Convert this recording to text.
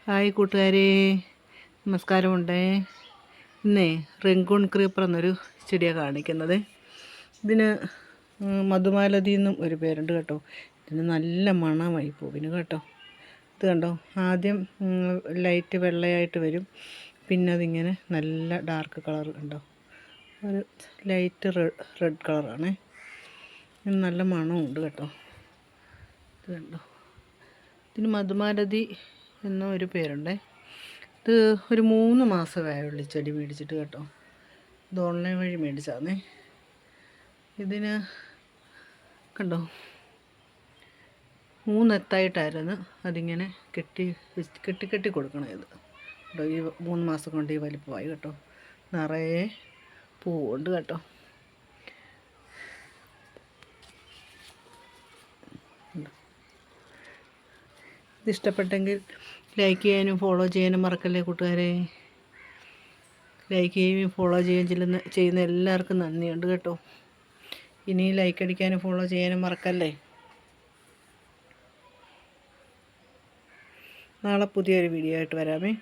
Hi കൂട്ടുകാരെ, നമസ്കാരമുണ്ടേ. ഇന്നേ Rangoon creeper എന്നൊരു ചെടിയാണ് കാണിക്കുന്നത്. ഇതിന് മധുമാലതി എന്നും ഒരു പേരുണ്ട് കേട്ടോ. ഇതിന് നല്ല മണമായി പൂവിന് കേട്ടോ. ഇത് കണ്ടോ, ആദ്യം ലൈറ്റ് വെള്ളയായിട്ട് വരും, പിന്നെ അതിങ്ങനെ നല്ല ഡാർക്ക് കളർ കണ്ടോ, ഒരു ലൈറ്റ് റെഡ് കളറാണേ. നല്ല മണമുണ്ട് കേട്ടോ. ഇത് കണ്ടോ, ഇതിന് മധുമാലതി എന്ന ഒരു പേരുണ്ടേ. ഇത് ഒരു 3 മാസമായുള്ളൂ ചെടി മേടിച്ചിട്ട് കേട്ടോ. ഇത് ഓൺലൈൻ വഴി മേടിച്ചതാണേ. ഇതിന് കണ്ടോ 3 എത്തായിട്ടായിരുന്നു അതിങ്ങനെ കെട്ടി കൊടുക്കണം. ഇത് കേട്ടോ, ഈ 3 മാസം കൊണ്ട് ഈ വലിപ്പമായി കേട്ടോ. നിറയെ പൂവുണ്ട് കേട്ടോ. ഇതിഷ്ടപ്പെട്ടെങ്കിൽ ലൈക്ക് ചെയ്യാനും ഫോളോ ചെയ്യാനും മറക്കല്ലേ കൂട്ടുകാരെ. ലൈക്ക് ചെയ്യുകയും ഫോളോ ചെയ്യുകയും ചെയ്യുന്ന എല്ലാവർക്കും നന്ദിയുണ്ട് കേട്ടോ. ഇനി ലൈക്ക് അടിക്കാനും ഫോളോ ചെയ്യാനും മറക്കല്ലേ. നാളെ പുതിയൊരു വീഡിയോ ആയിട്ട് വരാമേ.